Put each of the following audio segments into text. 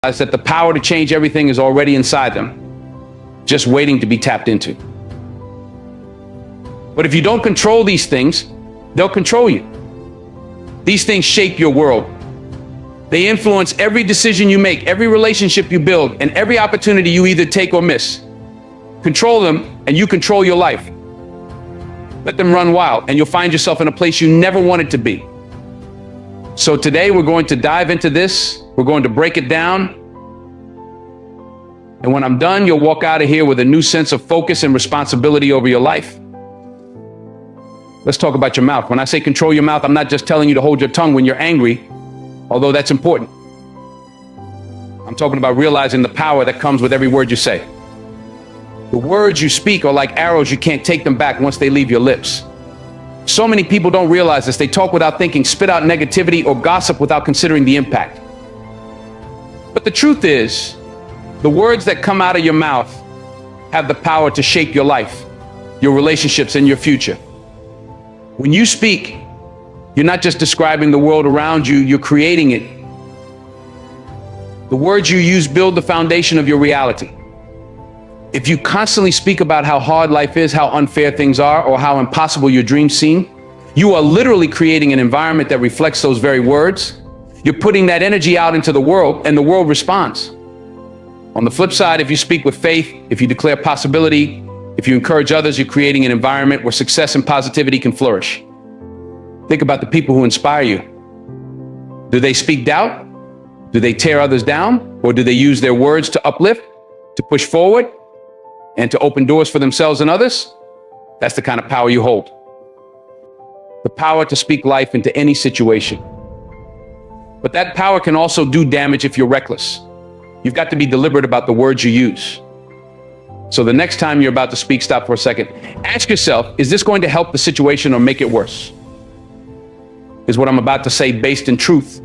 that the power to change everything is already inside them, just waiting to be tapped into. But if you don't control these things, they'll control you. These things shape your world. They influence every decision you make, every relationship you build, and every opportunity you either take or miss. Control them, and you control your life. Let them run wild, and you'll find yourself in a place you never wanted to be. So today we're going to dive into this. We're going to break it down. And when I'm done, you'll walk out of here with a new sense of focus and responsibility over your life. Let's talk about your mouth. When I say control your mouth, I'm not just telling you to hold your tongue when you're angry, although that's important. I'm talking about realizing the power that comes with every word you say. The words you speak are like arrows. You can't take them back once they leave your lips. So many people don't realize this. They talk without thinking, spit out negativity, or gossip without considering the impact. But the truth is, the words that come out of your mouth have the power to shape your life, your relationships, and your future. When you speak, you're not just describing the world around you, you're creating it. The words you use build the foundation of your reality. If you constantly speak about how hard life is, how unfair things are, or how impossible your dreams seem, you are literally creating an environment that reflects those very words. You're putting that energy out into the world, and the world responds. On the flip side, if you speak with faith, if you declare possibility, if you encourage others, you're creating an environment where success and positivity can flourish. Think about the people who inspire you. Do they speak doubt? Do they tear others down? Or do they use their words to uplift, to push forward, and to open doors for themselves and others? That's the kind of power you hold. The power to speak life into any situation. But that power can also do damage if you're reckless. You've got to be deliberate about the words you use. So the next time you're about to speak, stop for a second. Ask yourself, is this going to help the situation or make it worse? Is what I'm about to say based in truth?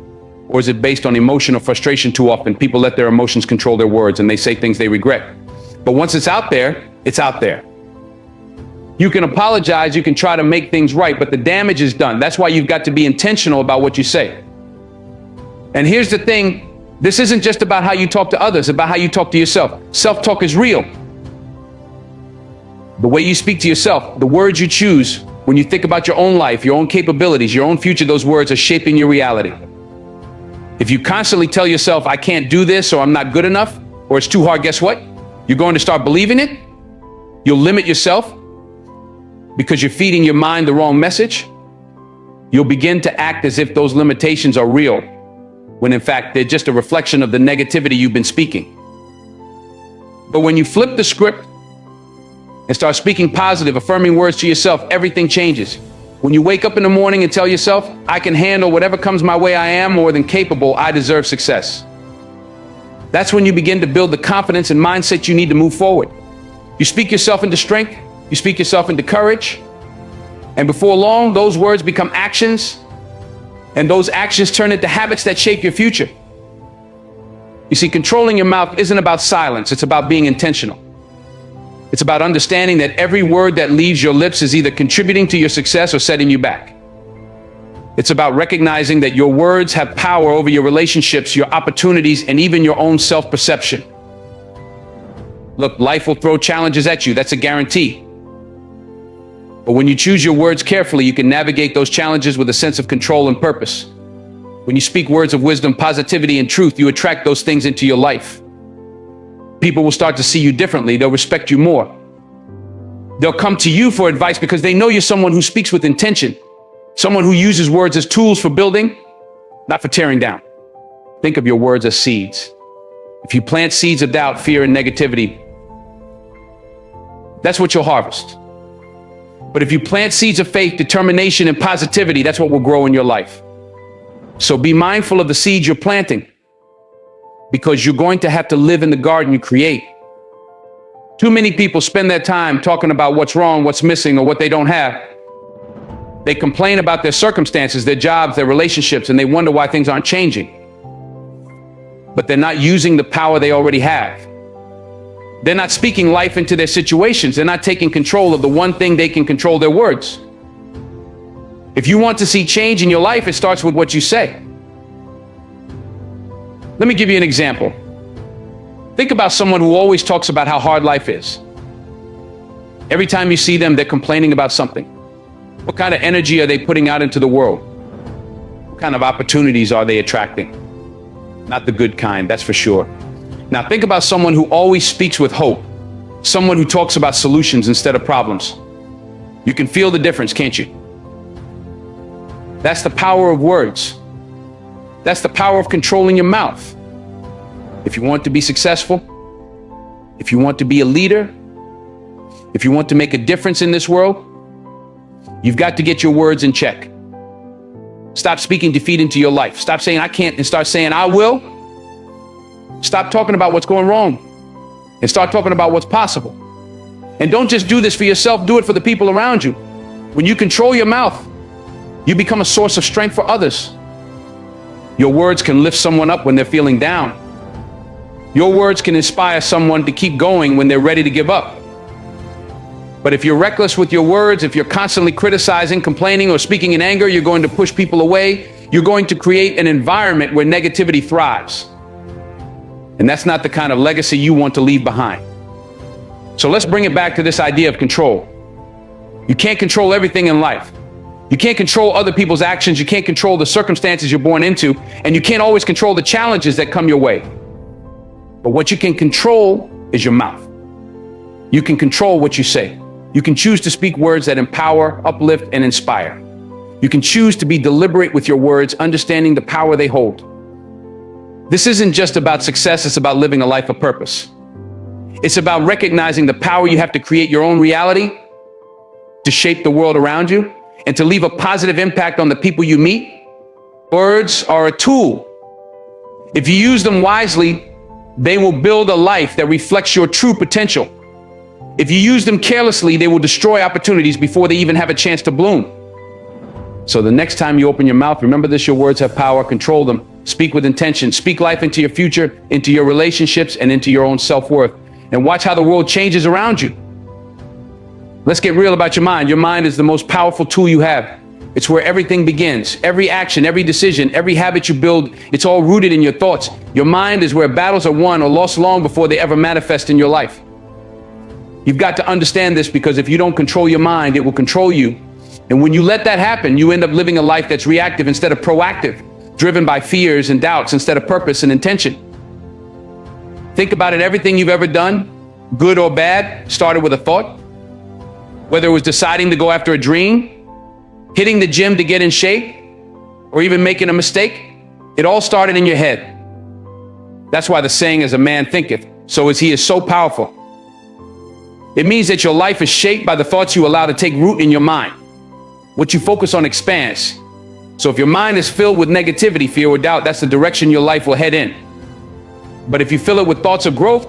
Or is it based on emotion or frustration? Too often, people let their emotions control their words and they say things they regret. But once it's out there, it's out there. You can apologize, you can try to make things right, but the damage is done. That's why you've got to be intentional about what you say. And here's the thing, this isn't just about how you talk to others, it's about how you talk to yourself. Self-talk is real. The way you speak to yourself, the words you choose, when you think about your own life, your own capabilities, your own future, those words are shaping your reality. If you constantly tell yourself, I can't do this, or I'm not good enough, or it's too hard, guess what? You're going to start believing it. You'll limit yourself because you're feeding your mind the wrong message. You'll begin to act as if those limitations are real, when in fact, they're just a reflection of the negativity you've been speaking. But when you flip the script and start speaking positive, affirming words to yourself, everything changes. When you wake up in the morning and tell yourself, I can handle whatever comes my way, I am more than capable, I deserve success. That's when you begin to build the confidence and mindset you need to move forward. You speak yourself into strength, you speak yourself into courage, and before long, those words become actions, and those actions turn into habits that shape your future. You see, controlling your mouth isn't about silence, it's about being intentional. It's about understanding that every word that leaves your lips is either contributing to your success or setting you back. It's about recognizing that your words have power over your relationships, your opportunities, and even your own self-perception. Look, life will throw challenges at you, that's a guarantee. But when you choose your words carefully, you can navigate those challenges with a sense of control and purpose. When you speak words of wisdom, positivity, and truth, you attract those things into your life. People will start to see you differently. They'll respect you more. They'll come to you for advice because they know you're someone who speaks with intention, someone who uses words as tools for building, not for tearing down. Think of your words as seeds. If you plant seeds of doubt, fear, and negativity, that's what you'll harvest. But if you plant seeds of faith, determination, and positivity, that's what will grow in your life. So be mindful of the seeds you're planting, because you're going to have to live in the garden you create. Too many people spend their time talking about what's wrong, what's missing, or what they don't have. They complain about their circumstances, their jobs, their relationships, and they wonder why things aren't changing. But they're not using the power they already have. They're not speaking life into their situations. They're not taking control of the one thing they can control, their words. If you want to see change in your life, it starts with what you say. Let me give you an example. Think about someone who always talks about how hard life is. Every time you see them, they're complaining about something. What kind of energy are they putting out into the world? What kind of opportunities are they attracting? Not the good kind, that's for sure. Now think about someone who always speaks with hope. Someone who talks about solutions instead of problems. You can feel the difference, can't you? That's the power of words. That's the power of controlling your mouth. If you want to be successful, if you want to be a leader, if you want to make a difference in this world, you've got to get your words in check. Stop speaking defeat into your life. Stop saying I can't and start saying I will. Stop talking about what's going wrong and start talking about what's possible. And don't just do this for yourself, do it for the people around you. When you control your mouth, you become a source of strength for others. Your words can lift someone up when they're feeling down. Your words can inspire someone to keep going when they're ready to give up. But if you're reckless with your words, if you're constantly criticizing, complaining, or speaking in anger, you're going to push people away. You're going to create an environment where negativity thrives. And that's not the kind of legacy you want to leave behind. So let's bring it back to this idea of control. You can't control everything in life. You can't control other people's actions. You can't control the circumstances you're born into. And you can't always control the challenges that come your way. But what you can control is your mouth. You can control what you say. You can choose to speak words that empower, uplift, and inspire. You can choose to be deliberate with your words, understanding the power they hold. This isn't just about success, it's about living a life of purpose. It's about recognizing the power you have to create your own reality, to shape the world around you, and to leave a positive impact on the people you meet. Words are a tool. If you use them wisely, they will build a life that reflects your true potential. If you use them carelessly, they will destroy opportunities before they even have a chance to bloom. So the next time you open your mouth, remember this: your words have power. Control them. Speak with intention. Speak life into your future, into your relationships, and into your own self-worth. And watch how the world changes around you. Let's get real about your mind. Your mind is the most powerful tool you have. It's where everything begins. Every action, every decision, every habit you build, it's all rooted in your thoughts. Your mind is where battles are won or lost long before they ever manifest in your life. You've got to understand this, because if you don't control your mind, it will control you. And when you let that happen, you end up living a life that's reactive instead of proactive, driven by fears and doubts instead of purpose and intention. Think about it. Everything you've ever done, good or bad, started with a thought. Whether it was deciding to go after a dream, hitting the gym to get in shape, or even making a mistake, it all started in your head. That's why the saying, as a man thinketh, so is he, is so powerful. It means that your life is shaped by the thoughts you allow to take root in your mind. What you focus on expands. So if your mind is filled with negativity, fear, or doubt, that's the direction your life will head in. But if you fill it with thoughts of growth,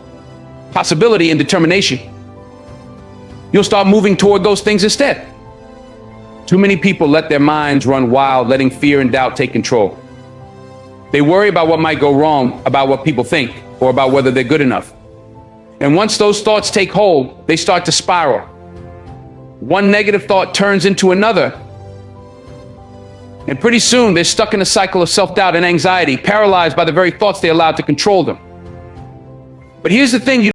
possibility, and determination, you'll start moving toward those things instead. Too many people let their minds run wild, letting fear and doubt take control. They worry about what might go wrong, about what people think, or about whether they're good enough. And once those thoughts take hold, they start to spiral. One negative thought turns into another. And pretty soon they're stuck in a cycle of self-doubt and anxiety, paralyzed by the very thoughts they allowed to control them. But here's the thing,